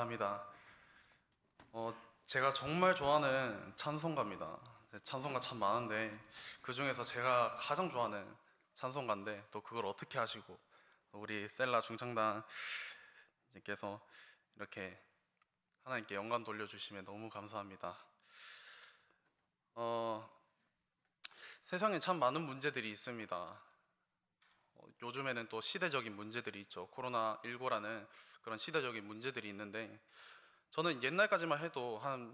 감사합니다. 제가 정말 좋아하는 찬송가입니다. 찬송가 참 많은데 그 중에서 제가 가장 좋아하는 찬송가인데 또 그걸 어떻게 하시고 또 우리 셀라 중창단님께서 이렇게 하나님께 영광 돌려주시면 너무 감사합니다. 세상에 참 많은 문제들이 있습니다. 요즘에는 또 시대적인 문제들이 있죠. 코로나19라는 그런 시대적인 문제들이 있는데 저는 옛날까지만 해도 한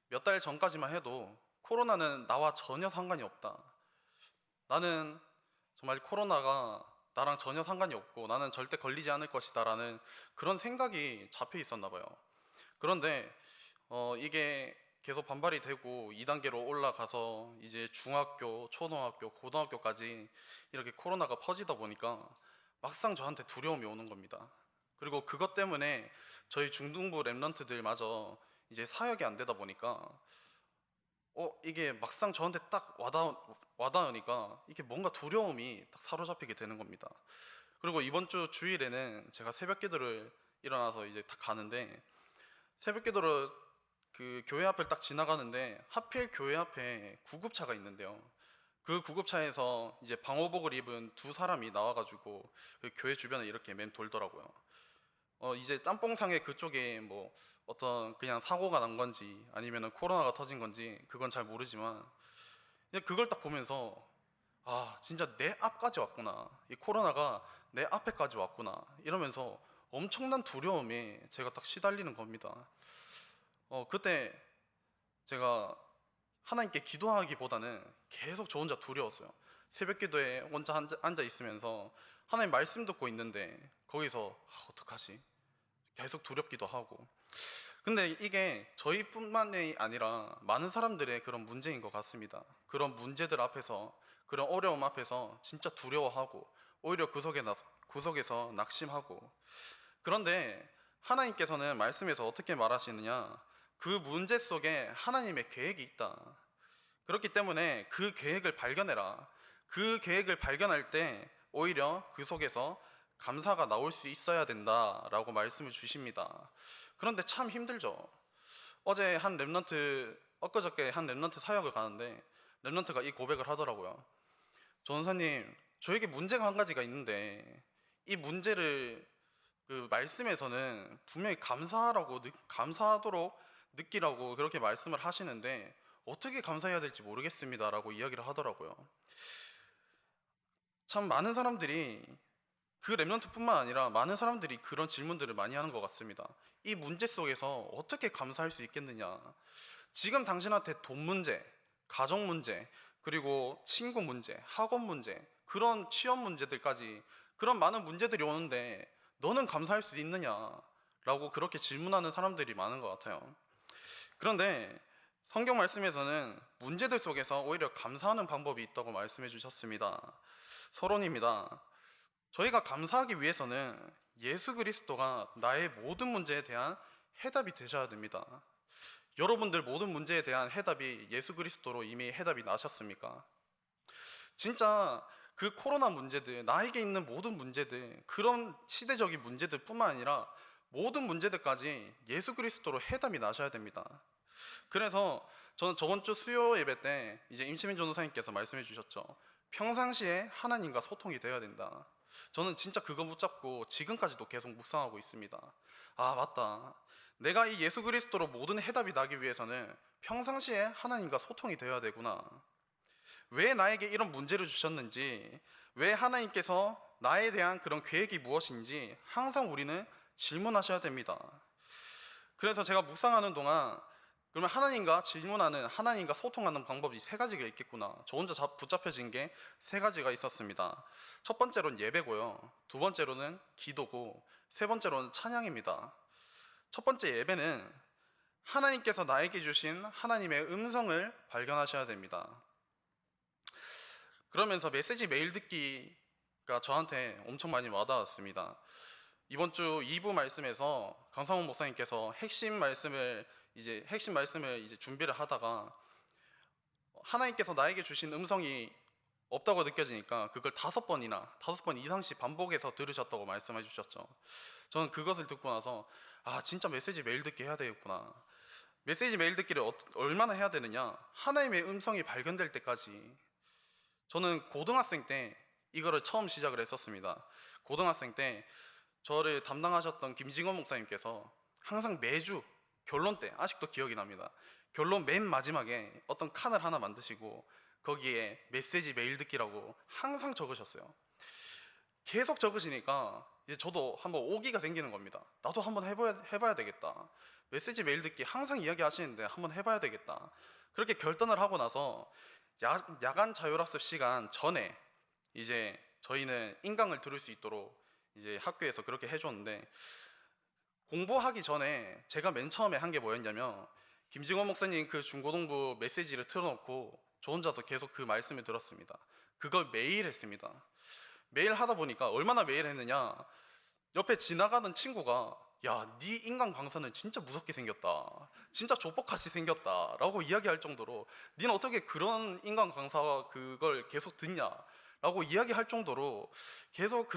몇 달 전까지만 해도 코로나는 나와 전혀 상관이 없다. 나는 정말 코로나가 나랑 전혀 상관이 없고 나는 절대 걸리지 않을 것이다 라는 그런 생각이 잡혀 있었나 봐요. 그런데 이게 계속 반발이 되고 2단계로 올라가서 이제 중학교, 초등학교, 고등학교까지 이렇게 코로나가 퍼지다 보니까 막상 저한테 두려움이 오는 겁니다. 그리고 그것 때문에 저희 중등부 랩런트들마저 이제 사역이 안 되다 보니까 이게 막상 저한테 딱 와닿으니까 이게 뭔가 두려움이 딱 사로잡히게 되는 겁니다. 그리고 이번 주 주일에는 제가 새벽 기도를 일어나서 이제 딱 가는데 새벽 기도를 그 교회 앞을 딱 지나가는데 하필 교회 앞에 구급차가 있는데요. 그 구급차에서 이제 방호복을 입은 두 사람이 나와가지고 그 교회 주변을 이렇게 맴돌더라고요. 이제 짬뽕상에 그쪽에 뭐 어떤 그냥 사고가 난 건지 아니면은 코로나가 터진 건지 그건 잘 모르지만 그냥 그걸 딱 보면서 아 진짜 내 앞까지 왔구나, 이 코로나가 내 앞에까지 왔구나 이러면서 엄청난 두려움에 제가 딱 시달리는 겁니다. 그때 제가 하나님께 기도하기보다는 계속 저 혼자 두려웠어요. 새벽 기도에 혼자 앉아 있으면서 하나님 말씀 듣고 있는데 거기서 어떡하지? 계속 두렵기도 하고. 근데 이게 저희뿐만이 아니라 많은 사람들의 그런 문제인 것 같습니다. 그런 문제들 앞에서, 그런 어려움 앞에서 진짜 두려워하고 오히려 구석에서 낙심하고. 그런데 하나님께서는 말씀에서 어떻게 말하시느냐? 그 문제 속에 하나님의 계획이 있다. 그렇기 때문에 그 계획을 발견해라. 그 계획을 발견할 때 오히려 그 속에서 감사가 나올 수 있어야 된다라고 말씀을 주십니다. 그런데 참 힘들죠. 엊그저께 한 랩런트 사역을 가는데 랩런트가 이 고백을 하더라고요. 전사님, 저에게 문제가 한 가지가 있는데 이 문제를 그 말씀에서는 분명히 감사하도록 느끼라고 그렇게 말씀을 하시는데 어떻게 감사해야 될지 모르겠습니다라고 이야기를 하더라고요. 참 많은 사람들이, 그 랩런트뿐만 아니라 많은 사람들이 그런 질문들을 많이 하는 것 같습니다. 이 문제 속에서 어떻게 감사할 수 있겠느냐? 지금 당신한테 돈 문제, 가정 문제, 그리고 친구 문제, 학원 문제, 그런 취업 문제들까지 그런 많은 문제들이 오는데 너는 감사할 수 있느냐? 라고 그렇게 질문하는 사람들이 많은 것 같아요. 그런데 성경 말씀에서는 문제들 속에서 오히려 감사하는 방법이 있다고 말씀해 주셨습니다. 서론입니다. 저희가 감사하기 위해서는 예수 그리스도가 나의 모든 문제에 대한 해답이 되셔야 됩니다. 여러분들 모든 문제에 대한 해답이 예수 그리스도로 이미 해답이 나셨습니까? 진짜 그 코로나 문제들, 나에게 있는 모든 문제들, 그런 시대적인 문제들 뿐만 아니라 모든 문제들까지 예수 그리스도로 해답이 나셔야 됩니다. 그래서 저는 저번 주 수요 예배 때 이제 임치민 전도사님께서 말씀해 주셨죠. 평상시에 하나님과 소통이 되어야 된다. 저는 진짜 그거 붙잡고 지금까지도 계속 묵상하고 있습니다. 아, 맞다. 내가 이 예수 그리스도로 모든 해답이 나기 위해서는 평상시에 하나님과 소통이 되어야 되구나. 왜 나에게 이런 문제를 주셨는지, 왜 하나님께서 나에 대한 그런 계획이 무엇인지 항상 우리는 질문하셔야 됩니다. 그래서 제가 묵상하는 동안 그러면 하나님과 질문하는, 하나님과 소통하는 방법이 세 가지가 있겠구나. 저 혼자 붙잡혀진 게 세 가지가 있었습니다. 첫 번째로는 예배고요. 두 번째로는 기도고, 세 번째로는 찬양입니다. 첫 번째 예배는 하나님께서 나에게 주신 하나님의 음성을 발견하셔야 됩니다. 그러면서 메시지 매일 듣기가 저한테 엄청 많이 와닿았습니다. 이번 주 2부 말씀에서 강상훈 목사님께서 핵심 말씀을 이제 준비를 하다가 하나님께서 나에게 주신 음성이 없다고 느껴지니까 그걸 5번 이상씩 반복해서 들으셨다고 말씀해 주셨죠. 저는 그것을 듣고 나서 아, 진짜 메시지 매일 듣기 해야 되겠구나. 메시지 메일 듣기를 얼마나 해야 되느냐? 하나님의 음성이 발견될 때까지. 저는 고등학생 때 이거를 처음 시작을 했었습니다. 고등학생 때 저를 담당하셨던 김징원 목사님께서 항상 매주 결론 때, 아직도 기억이 납니다. 결론 맨 마지막에 어떤 칸을 하나 만드시고 거기에 메시지 메일 듣기라고 항상 적으셨어요. 계속 적으시니까 이제 저도 한번 오기가 생기는 겁니다. 나도 한번 해봐야 되겠다. 메시지 메일 듣기 항상 이야기하시는데 한번 해봐야 되겠다. 그렇게 결단을 하고 나서 야간 자율학습 시간 전에 이제 저희는 인강을 들을 수 있도록 이제 학교에서 그렇게 해줬는데, 공부하기 전에 제가 맨 처음에 한 게 뭐였냐면 김증원 목사님 그 중고등부 메시지를 틀어놓고 저 혼자서 계속 그 말씀을 들었습니다. 그걸 매일 했습니다. 매일 하다 보니까 얼마나 매일 했느냐, 옆에 지나가는 친구가 야, 네 인강 강사는 진짜 무섭게 생겼다, 진짜 조폭같이 생겼다 라고 이야기할 정도로, 니는 어떻게 그런 인강 강사와 그걸 계속 듣냐 라고 이야기할 정도로 계속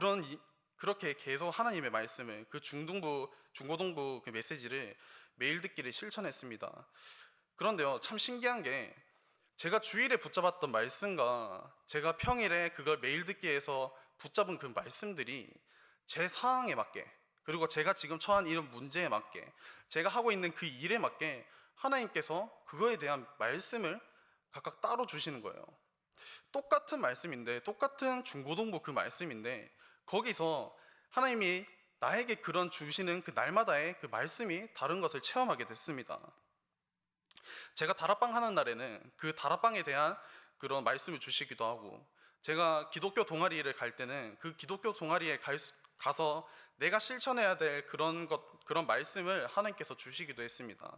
그렇게 계속 하나님의 말씀을, 그 중고등부 그 메시지를 매일 듣기를 실천했습니다. 그런데요, 참 신기한 게 제가 주일에 붙잡았던 말씀과 제가 평일에 그걸 매일 듣기에서 붙잡은 그 말씀들이 제 상황에 맞게, 그리고 제가 지금 처한 이런 문제에 맞게, 제가 하고 있는 그 일에 맞게 하나님께서 그거에 대한 말씀을 각각 따로 주시는 거예요. 똑같은 말씀인데, 똑같은 중고등부 그 말씀인데, 거기서 하나님이 나에게 그런 주시는 그 날마다의 그 말씀이 다른 것을 체험하게 됐습니다. 제가 다락방 하는 날에는 그 다락방에 대한 그런 말씀을 주시기도 하고, 제가 기독교 동아리를 갈 때는 그 기독교 동아리에 가서 내가 실천해야 될 그런 말씀을 하나님께서 주시기도 했습니다.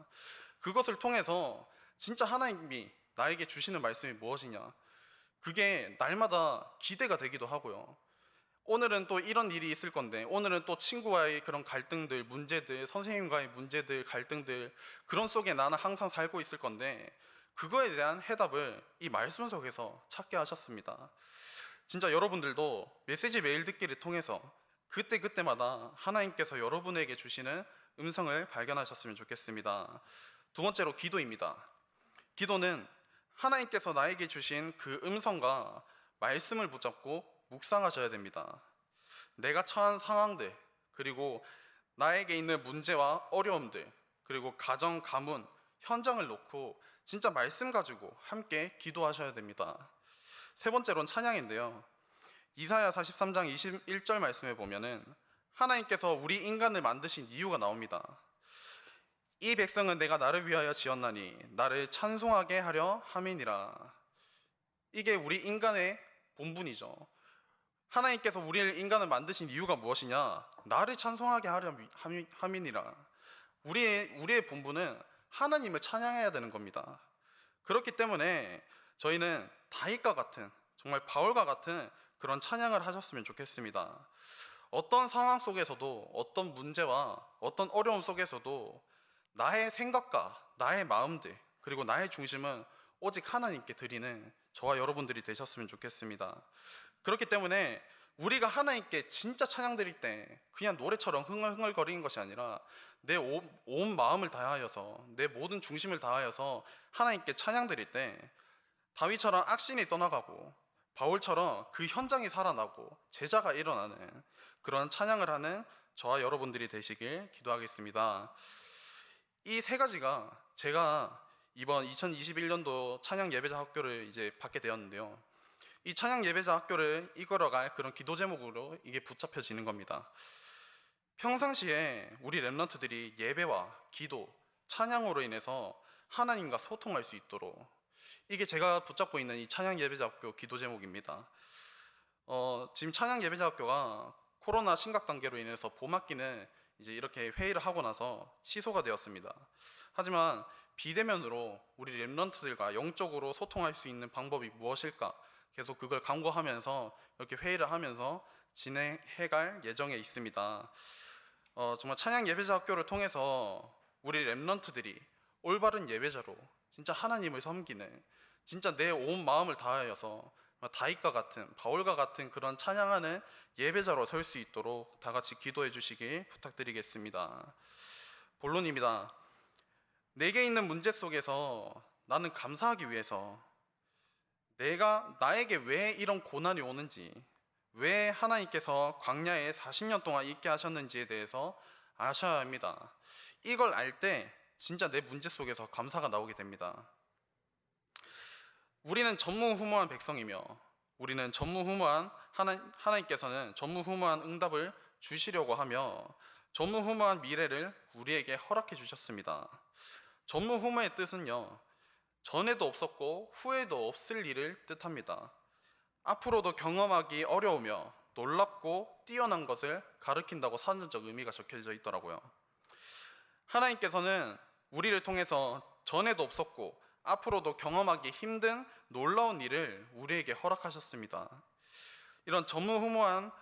그것을 통해서 진짜 하나님이 나에게 주시는 말씀이 무엇이냐, 그게 날마다 기대가 되기도 하고요. 오늘은 또 이런 일이 있을 건데, 오늘은 또 친구와의 그런 갈등들, 문제들, 선생님과의 문제들, 갈등들, 그런 속에 나는 항상 살고 있을 건데, 그거에 대한 해답을 이 말씀 속에서 찾게 하셨습니다. 진짜 여러분들도 메시지 메일 듣기를 통해서 그때그때마다 하나님께서 여러분에게 주시는 음성을 발견하셨으면 좋겠습니다. 두 번째로 기도입니다. 기도는 하나님께서 나에게 주신 그 음성과 말씀을 붙잡고 묵상하셔야 됩니다. 내가 처한 상황들, 그리고 나에게 있는 문제와 어려움들, 그리고 가정, 가문, 현장을 놓고 진짜 말씀 가지고 함께 기도하셔야 됩니다. 세 번째로는 찬양인데요, 이사야 43장 21절 말씀에 보면은 하나님께서 우리 인간을 만드신 이유가 나옵니다. 이 백성은 내가 나를 위하여 지었나니 나를 찬송하게 하려 함이니라. 이게 우리 인간의 본분이죠. 하나님께서 우리를 인간을 만드신 이유가 무엇이냐? 나를 찬송하게 하려 함이니라. 우리의 본분은 하나님을 찬양해야 되는 겁니다. 그렇기 때문에 저희는 다윗과 같은, 정말 바울과 같은 그런 찬양을 하셨으면 좋겠습니다. 어떤 상황 속에서도, 어떤 문제와 어떤 어려움 속에서도 나의 생각과 나의 마음들, 그리고 나의 중심은 오직 하나님께 드리는 저와 여러분들이 되셨으면 좋겠습니다. 그렇기 때문에 우리가 하나님께 진짜 찬양 드릴 때 그냥 노래처럼 흥얼흥얼거리는 것이 아니라 내 온 마음을 다하여서, 내 모든 중심을 다하여서 하나님께 찬양 드릴 때 다윗처럼 악신이 떠나가고 바울처럼 그 현장이 살아나고 제자가 일어나는 그런 찬양을 하는 저와 여러분들이 되시길 기도하겠습니다. 이 세 가지가 제가 이번 2021년도 찬양 예배자 학교를 이제 받게 되었는데요, 이 찬양 예배자 학교를 이끌어갈 그런 기도 제목으로 이게 붙잡혀지는 겁니다. 평상시에 우리 렘넌트들이 예배와 기도, 찬양으로 인해서 하나님과 소통할 수 있도록, 이게 제가 붙잡고 있는 이 찬양 예배자 학교 기도 제목입니다. 지금 찬양 예배자 학교가 코로나 심각 단계로 인해서 봄학기는 이제 이렇게 회의를 하고 나서 취소가 되었습니다. 하지만 비대면으로 우리 렘넌트들과 영적으로 소통할 수 있는 방법이 무엇일까, 계속 그걸 강구하면서 이렇게 회의를 하면서 진행해갈 예정에 있습니다. 정말 찬양 예배자 학교를 통해서 우리 렘넌트들이 올바른 예배자로 진짜 하나님을 섬기는, 진짜 내 온 마음을 다하여서 다윗과 같은, 바울과 같은 그런 찬양하는 예배자로 설 수 있도록 다 같이 기도해 주시길 부탁드리겠습니다. 본론입니다. 내게 있는 문제 속에서 나는 감사하기 위해서 나에게 왜 이런 고난이 오는지, 왜 하나님께서 광야에 40년 동안 있게 하셨는지에 대해서 아셔야 합니다. 이걸 알 때 진짜 내 문제 속에서 감사가 나오게 됩니다. 우리는 전무후무한 백성이며 우리는 하나님께서는 전무후무한 응답을 주시려고 하며 전무후무한 미래를 우리에게 허락해 주셨습니다. 전무후무의 뜻은요, 전에도 없었고 후에도 없을 일을 뜻합니다. 앞으로도 경험하기 어려우며 놀랍고 뛰어난 것을 가리킨다고 사전적 의미가 적혀져 있더라고요. 하나님께서는 우리를 통해서 전에도 없었고 앞으로도 경험하기 힘든 놀라운 일을 우리에게 허락하셨습니다. 이런 전무후무의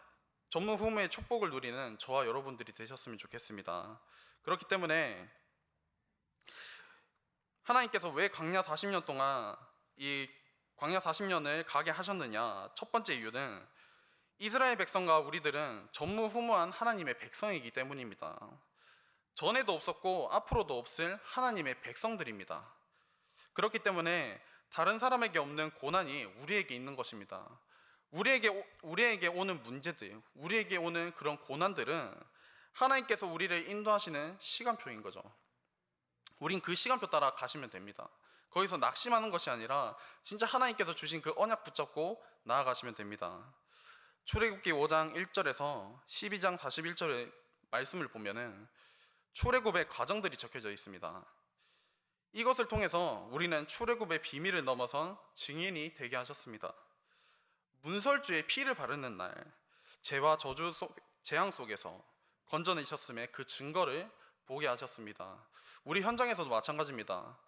축복을 누리는 저와 여러분들이 되셨으면 좋겠습니다. 그렇기 때문에 하나님께서 왜 광야 40년 동안 이 광야 40년을 가게 하셨느냐? 첫 번째 이유는 이스라엘 백성과 우리들은 전무후무한 하나님의 백성이기 때문입니다. 전에도 없었고 앞으로도 없을 하나님의 백성들입니다. 그렇기 때문에 다른 사람에게 없는 고난이 우리에게 있는 것입니다. 우리에게 오는 문제들, 우리에게 오는 그런 고난들은 하나님께서 우리를 인도하시는 시간표인 거죠. 우린 그 시간표 따라 가시면 됩니다. 거기서 낙심하는 것이 아니라 진짜 하나님께서 주신 그 언약 붙잡고 나아가시면 됩니다. 출애굽기 5장 1절에서 12장 41절의 말씀을 보면은 출애굽의 과정들이 적혀져 있습니다. 이것을 통해서 우리는 출애굽의 비밀을 넘어선 증인이 되게 하셨습니다. 문설주에 피를 바르는 날, 죄와 재앙 속에서 건져내셨음에 그 증거를 보게 하셨습니다. 우리 현장에서도 마찬가지입니다.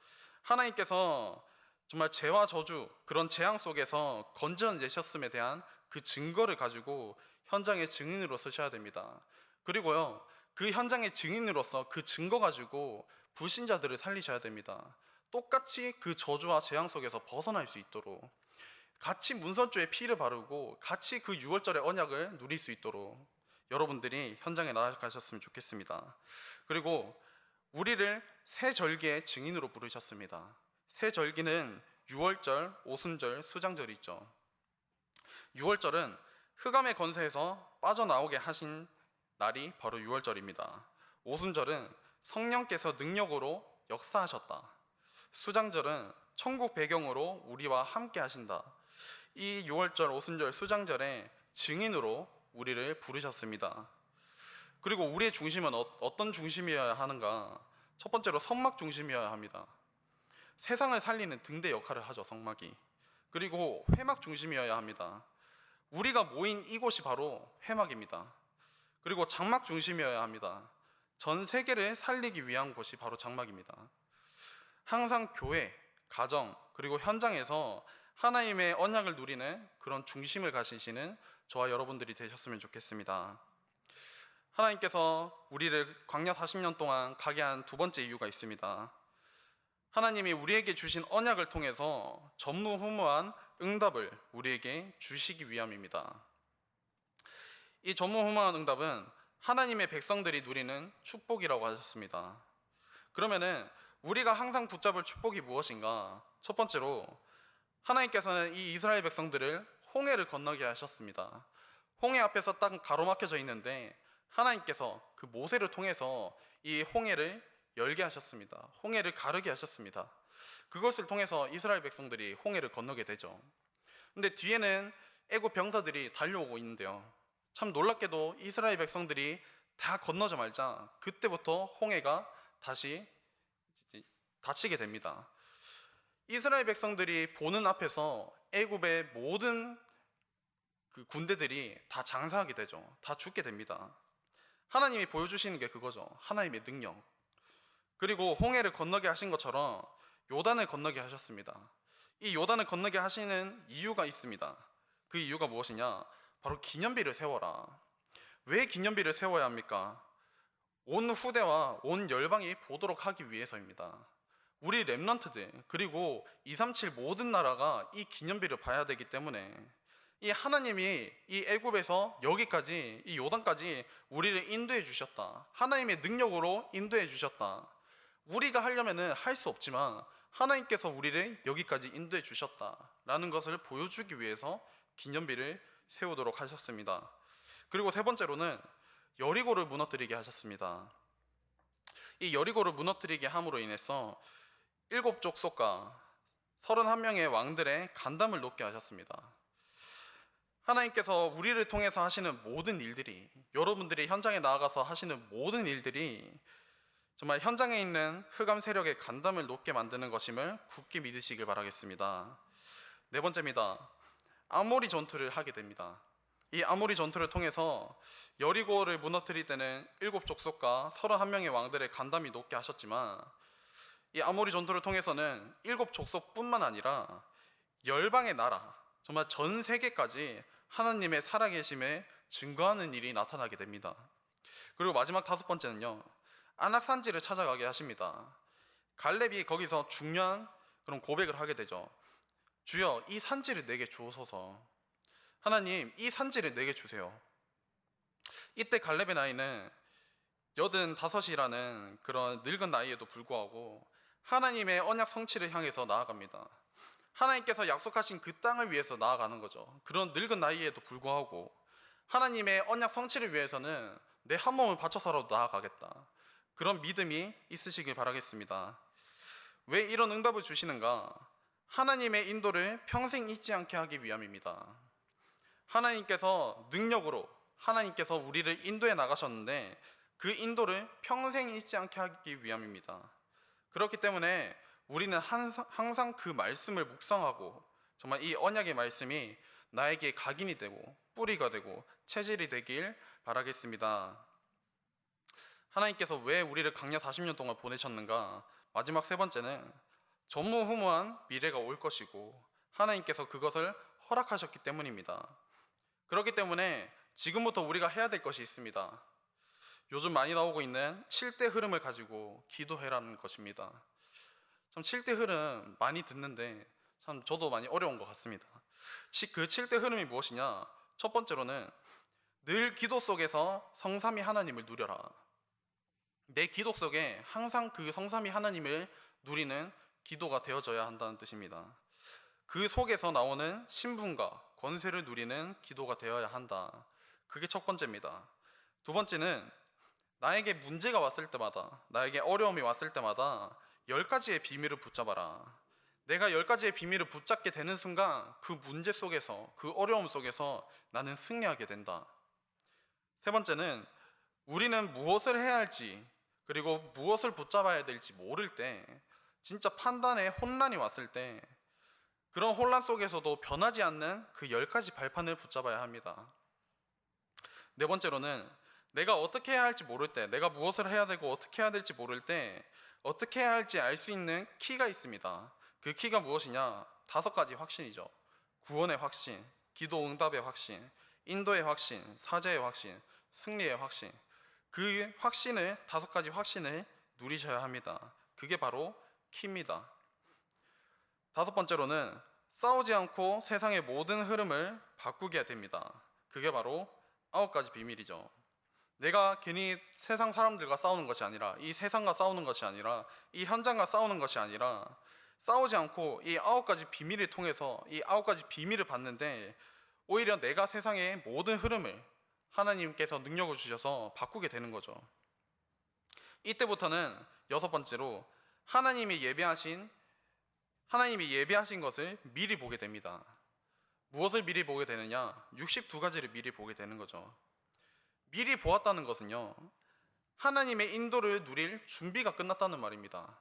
하나님께서 정말 죄와 저주, 그런 재앙 속에서 건져내셨음에 대한 그 증거를 가지고 현장의 증인으로 서셔야 됩니다. 그리고요, 그 현장의 증인으로서 그 증거 가지고 불신자들을 살리셔야 됩니다. 똑같이 그 저주와 재앙 속에서 벗어날 수 있도록 같이 문설주에 피를 바르고 같이 그 6월절의 언약을 누릴 수 있도록 여러분들이 현장에 나아가셨으면 좋겠습니다. 그리고 우리를 새 절기의 증인으로 부르셨습니다. 새 절기는 6월절, 오순절, 수장절이 있죠. 6월절은 흑암의 권세에서 빠져나오게 하신 날이 바로 6월절입니다. 오순절은 성령께서 능력으로 역사하셨다. 수장절은 천국 배경으로 우리와 함께 하신다. 이 6월절, 오순절, 수장절의 증인으로 우리를 부르셨습니다. 그리고 우리의 중심은 어떤 중심이어야 하는가? 첫 번째로 성막 중심이어야 합니다. 세상을 살리는 등대 역할을 하죠, 성막이. 그리고 회막 중심이어야 합니다. 우리가 모인 이곳이 바로 회막입니다. 그리고 장막 중심이어야 합니다. 전 세계를 살리기 위한 곳이 바로 장막입니다. 항상 교회, 가정, 그리고 현장에서 하나님의 언약을 누리는 그런 중심을 가지시는 저와 여러분들이 되셨으면 좋겠습니다. 하나님께서 우리를 광야 40년 동안 가게 한 두 번째 이유가 있습니다. 하나님이 우리에게 주신 언약을 통해서 전무후무한 응답을 우리에게 주시기 위함입니다. 이 전무후무한 응답은 하나님의 백성들이 누리는 축복이라고 하셨습니다. 그러면은 우리가 항상 붙잡을 축복이 무엇인가? 첫 번째로 하나님께서는 이 이스라엘 백성들을 홍해를 건너게 하셨습니다. 홍해 앞에서 딱 가로막혀져 있는데 하나님께서 그 모세를 통해서 이 홍해를 열게 하셨습니다. 홍해를 가르게 하셨습니다. 그것을 통해서 이스라엘 백성들이 홍해를 건너게 되죠. 근데 뒤에는 애굽 병사들이 달려오고 있는데요, 참 놀랍게도 이스라엘 백성들이 다 건너자마자 그때부터 홍해가 다시 닫히게 됩니다. 이스라엘 백성들이 보는 앞에서 애굽의 모든 그 군대들이 다 장사하게 되죠. 다 죽게 됩니다. 하나님이 보여주시는 게 그거죠. 하나님의 능력. 그리고 홍해를 건너게 하신 것처럼 요단을 건너게 하셨습니다. 이 요단을 건너게 하시는 이유가 있습니다. 그 이유가 무엇이냐? 바로 기념비를 세워라. 왜 기념비를 세워야 합니까? 온 후대와 온 열방이 보도록 하기 위해서입니다. 우리 렘넌트들 그리고 237 모든 나라가 이 기념비를 봐야 되기 때문에 이 하나님이 이 애굽에서 여기까지 이 요단까지 우리를 인도해 주셨다. 하나님의 능력으로 인도해 주셨다. 우리가 하려면은 할 수 없지만 하나님께서 우리를 여기까지 인도해 주셨다라는 것을 보여주기 위해서 기념비를 세우도록 하셨습니다. 그리고 세 번째로는 여리고를 무너뜨리게 하셨습니다. 이 여리고를 무너뜨리게 함으로 인해서 7족속과 31명의 왕들의 간담을 놓게 하셨습니다. 하나님께서 우리를 통해서 하시는 모든 일들이, 여러분들이 현장에 나아가서 하시는 모든 일들이 정말 현장에 있는 흑암 세력의 간담을 놓게 만드는 것임을 굳게 믿으시길 바라겠습니다. 네 번째입니다. 아모리 전투를 하게 됩니다. 이 아모리 전투를 통해서 여리고를 무너뜨릴 때는 7족속과 31명의 왕들의 간담이 높게 하셨지만 이 아모리 전투를 통해서는 7족속뿐만 아니라 열방의 나라, 정말 전 세계까지 하나님의 살아계심에 증거하는 일이 나타나게 됩니다. 그리고 마지막 5번째는요, 안악산지를 찾아가게 하십니다. 갈렙이 거기서 중요한 그런 고백을 하게 되죠. 주여, 이 산지를 내게 주옵소서. 하나님, 이 산지를 내게 주세요. 이때 갈렙의 나이는 85이라는 그런 늙은 나이에도 불구하고 하나님의 언약 성취를 향해서 나아갑니다. 하나님께서 약속하신 그 땅을 위해서 나아가는 거죠. 그런 늙은 나이에도 불구하고 하나님의 언약 성취를 위해서는 내 한 몸을 바쳐서라도 나아가겠다. 그런 믿음이 있으시길 바라겠습니다. 왜 이런 응답을 주시는가? 하나님의 인도를 평생 잊지 않게 하기 위함입니다. 하나님께서 능력으로 하나님께서 우리를 인도해 나가셨는데 그 인도를 평생 잊지 않게 하기 위함입니다. 그렇기 때문에 우리는 항상 그 말씀을 묵상하고 정말 이 언약의 말씀이 나에게 각인이 되고 뿌리가 되고 체질이 되길 바라겠습니다. 하나님께서 왜 우리를 광야 40년 동안 보내셨는가? 마지막 세 번째는 전무후무한 미래가 올 것이고 하나님께서 그것을 허락하셨기 때문입니다. 그렇기 때문에 지금부터 우리가 해야 될 것이 있습니다. 요즘 많이 나오고 있는 7대 흐름을 가지고 기도해라는 것입니다. 참 7대 흐름 많이 듣는데 참 저도 많이 어려운 것 같습니다. 그 7대 흐름이 무엇이냐? 첫 번째로는 늘 기도 속에서 성삼위 하나님을 누려라. 내 기도 속에 항상 그 성삼위 하나님을 누리는 기도가 되어져야 한다는 뜻입니다. 그 속에서 나오는 신분과 권세를 누리는 기도가 되어야 한다. 그게 첫 번째입니다. 두 번째는 나에게 문제가 왔을 때마다, 나에게 어려움이 왔을 때마다 10가지의 비밀을 붙잡아라. 내가 10가지의 비밀을 붙잡게 되는 순간 그 문제 속에서, 그 어려움 속에서 나는 승리하게 된다. 세 번째는 우리는 무엇을 해야 할지 그리고 무엇을 붙잡아야 될지 모를 때, 진짜 판단에 혼란이 왔을 때 그런 혼란 속에서도 변하지 않는 그 10가지 발판을 붙잡아야 합니다. 네 번째로는 내가 어떻게 해야 할지 모를 때, 내가 무엇을 해야 되고 어떻게 해야 될지 모를 때 어떻게 해야 할지 알 수 있는 키가 있습니다. 그 키가 무엇이냐? 5가지 확신이죠. 구원의 확신, 기도 응답의 확신, 인도의 확신, 사죄의 확신, 승리의 확신. 그 확신을, 5가지 확신을 누리셔야 합니다. 그게 바로 키입니다. 5번째로는 싸우지 않고 세상의 모든 흐름을 바꾸게 됩니다. 그게 바로 9가지 비밀이죠. 내가 괜히 세상 사람들과 싸우는 것이 아니라, 이 세상과 싸우는 것이 아니라, 이 현장과 싸우는 것이 아니라, 싸우지 않고 이 9가지 비밀을 통해서 이 9가지 비밀을 받는데 오히려 내가 세상의 모든 흐름을 하나님께서 능력을 주셔서 바꾸게 되는 거죠. 이때부터는 6번째로 하나님이 예배하신 것을 미리 보게 됩니다. 무엇을 미리 보게 되느냐? 62가지를 미리 보게 되는 거죠. 미리 보았다는 것은요, 하나님의 인도를 누릴 준비가 끝났다는 말입니다.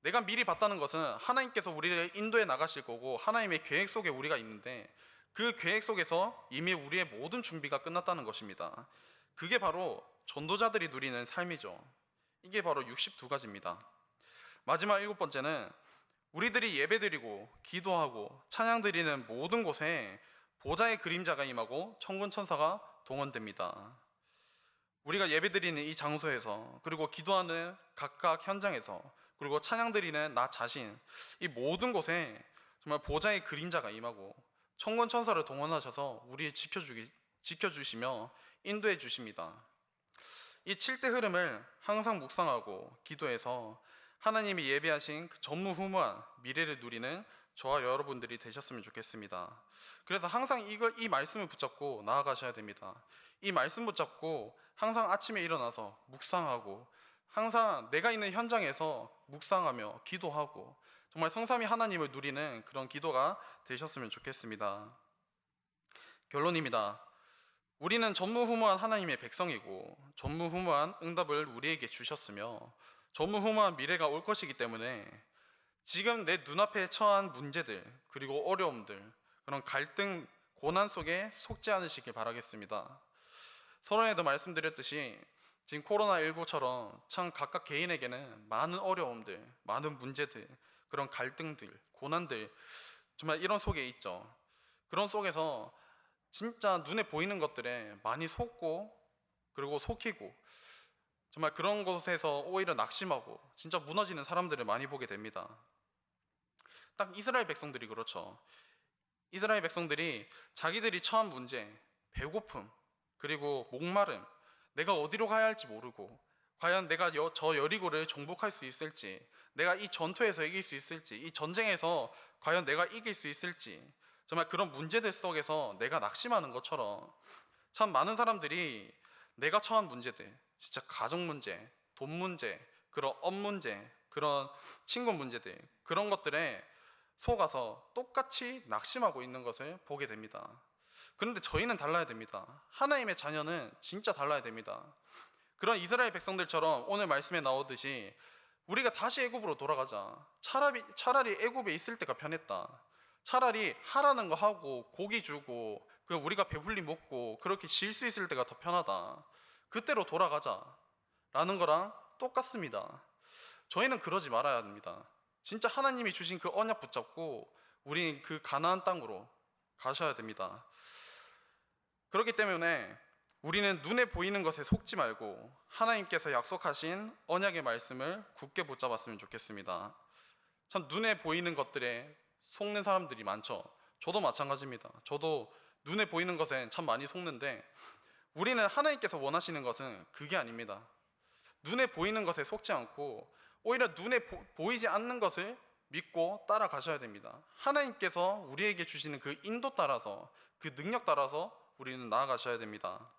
내가 미리 봤다는 것은 하나님께서 우리를 인도해 나가실 거고 하나님의 계획 속에 우리가 있는데 그 계획 속에서 이미 우리의 모든 준비가 끝났다는 것입니다. 그게 바로 전도자들이 누리는 삶이죠. 이게 바로 62가지입니다. 마지막 7번째는 우리들이 예배드리고 기도하고 찬양드리는 모든 곳에 보좌의 그림자가 임하고 천군 천사가 동원됩니다. 우리가 예배드리는 이 장소에서, 그리고 기도하는 각각 현장에서 그리고 찬양 드리는 나 자신, 이 모든 곳에 정말 보좌의 그림자가 임하고 천군 천사를 동원하셔서 우리를 지켜주시며 인도해 주십니다. 이 7대 흐름을 항상 묵상하고 기도해서 하나님이 예비하신 그 전무후무한 미래를 누리는 저와 여러분들이 되셨으면 좋겠습니다. 그래서 항상 이 말씀을 붙잡고 나아가셔야 됩니다. 이 말씀 붙잡고 항상 아침에 일어나서 묵상하고 항상 내가 있는 현장에서 묵상하며 기도하고 정말 성삼위 하나님을 누리는 그런 기도가 되셨으면 좋겠습니다. 결론입니다. 우리는 전무후무한 하나님의 백성이고 전무후무한 응답을 우리에게 주셨으며 전무후무한 미래가 올 것이기 때문에 지금 내 눈앞에 처한 문제들 그리고 어려움들 그런 갈등 고난 속에 속지 않으시길 바라겠습니다. 서론에도 말씀드렸듯이 지금 코로나19처럼 참 각각 개인에게는 많은 어려움들, 많은 문제들, 그런 갈등들, 고난들 정말 이런 속에 있죠. 그런 속에서 진짜 눈에 보이는 것들에 많이 속고 그리고 속이고 정말 그런 곳에서 오히려 낙심하고 진짜 무너지는 사람들을 많이 보게 됩니다. 딱 이스라엘 백성들이 그렇죠. 이스라엘 백성들이 자기들이 처한 문제, 배고픔, 그리고 목마름, 내가 어디로 가야 할지 모르고 과연 내가 저 여리고를 정복할 수 있을지, 내가 이 전투에서 이길 수 있을지, 이 전쟁에서 과연 내가 이길 수 있을지 정말 그런 문제들 속에서 내가 낙심하는 것처럼 참 많은 사람들이 내가 처한 문제들, 진짜 가정 문제, 돈 문제, 그런 업 문제, 그런 친구 문제들 그런 것들에 속아서 똑같이 낙심하고 있는 것을 보게 됩니다. 그런데 저희는 달라야 됩니다. 하나님의 자녀는 진짜 달라야 됩니다. 그런 이스라엘 백성들처럼 오늘 말씀에 나오듯이 우리가 다시 애굽으로 돌아가자. 차라리 애굽에 있을 때가 편했다. 차라리 하라는 거 하고 고기 주고 그냥 우리가 배불리 먹고 그렇게 쉴 수 있을 때가 더 편하다. 그때로 돌아가자 라는 거랑 똑같습니다. 저희는 그러지 말아야 합니다. 진짜 하나님이 주신 그 언약 붙잡고 우린 그 가나안 땅으로 가셔야 됩니다. 그렇기 때문에 우리는 눈에 보이는 것에 속지 말고 하나님께서 약속하신 언약의 말씀을 굳게 붙잡았으면 좋겠습니다. 참 눈에 보이는 것들에 속는 사람들이 많죠. 저도 마찬가지입니다. 저도 눈에 보이는 것에 참 많이 속는데 우리는 하나님께서 원하시는 것은 그게 아닙니다. 눈에 보이는 것에 속지 않고 오히려 눈에 보이지 않는 것을 믿고 따라가셔야 됩니다. 하나님께서 우리에게 주시는 그 인도 따라서 그 능력 따라서 우리는 나아가셔야 됩니다.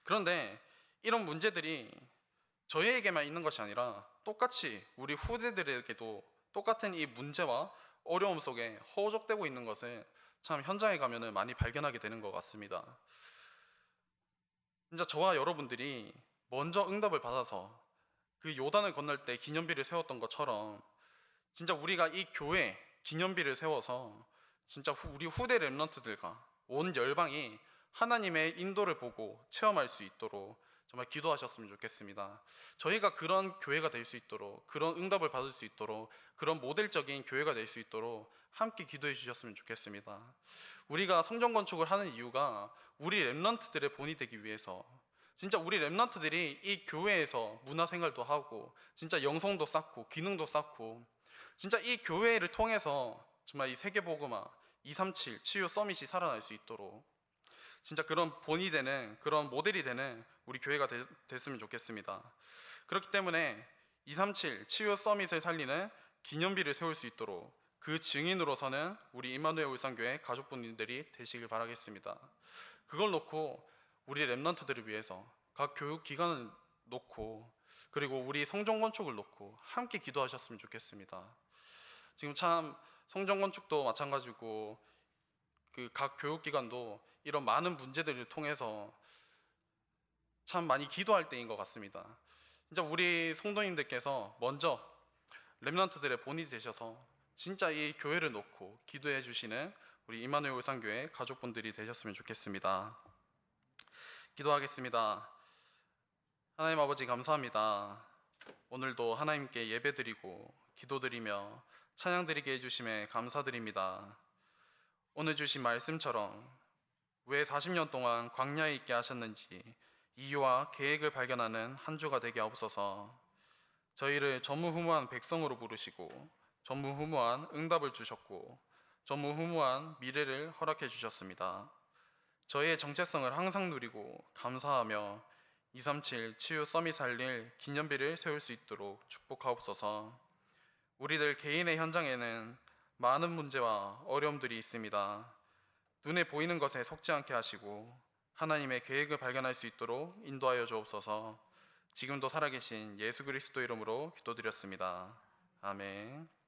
그런데 이런 문제들이 저희에게만 있는 것이 아니라 똑같이 우리 후대들에게도 똑같은 이 문제와 어려움 속에 허우적대고 있는 것을 참 현장에 가면 많이 발견하게 되는 것 같습니다. 진짜 저와 여러분들이 먼저 응답을 받아서 그 요단을 건널 때 기념비를 세웠던 것처럼 진짜 우리가 이 교회 기념비를 세워서 진짜 우리 후대 렘넌트들과 온 열방이 하나님의 인도를 보고 체험할 수 있도록 정말 기도하셨으면 좋겠습니다. 저희가 그런 교회가 될 수 있도록 그런 응답을 받을 수 있도록 그런 모델적인 교회가 될 수 있도록 함께 기도해 주셨으면 좋겠습니다. 우리가 성전 건축을 하는 이유가 우리 렘넌트들의 본이 되기 위해서 진짜 우리 렘넌트들이 이 교회에서 문화생활도 하고 진짜 영성도 쌓고 기능도 쌓고 진짜 이 교회를 통해서 정말 이 세계복음화 237 치유 서밋이 살아날 수 있도록 진짜 그런 본이 되는 그런 모델이 되는 우리 교회가 됐으면 좋겠습니다. 그렇기 때문에 237 치유 서밋을 살리는 기념비를 세울 수 있도록 그 증인으로서는 우리 임마누엘 울산교회 가족분들이 되시길 바라겠습니다. 그걸 놓고 우리 렘넌트들을 위해서 각 교육기관을 놓고 그리고 우리 성전 건축을 놓고 함께 기도하셨으면 좋겠습니다. 지금 참 성전 건축도 마찬가지고 그 각 교육기관도 이런 많은 문제들을 통해서 참 많이 기도할 때인 것 같습니다. 진짜 우리 성도님들께서 먼저 렘넌트들의 본이 되셔서 진짜 이 교회를 놓고 기도해 주시는 우리 임마누엘 울산교회 가족분들이 되셨으면 좋겠습니다. 기도하겠습니다. 하나님 아버지 감사합니다. 오늘도 하나님께 예배드리고 기도드리며 찬양드리게 해주심에 감사드립니다. 오늘 주신 말씀처럼 왜 40년 동안 광야에 있게 하셨는지 이유와 계획을 발견하는 한 주가 되게 하옵소서. 저희를 전무후무한 백성으로 부르시고 전무후무한 응답을 주셨고 전무후무한 미래를 허락해 주셨습니다. 저희의 정체성을 항상 누리고 감사하며 237 치유 서밋 살릴 기념비를 세울 수 있도록 축복하옵소서. 우리들 개인의 현장에는 많은 문제와 어려움들이 있습니다. 눈에 보이는 것에 속지 않게 하시고 하나님의 계획을 발견할 수 있도록 인도하여 주옵소서. 지금도 살아계신 예수 그리스도 이름으로 기도드렸습니다. 아멘.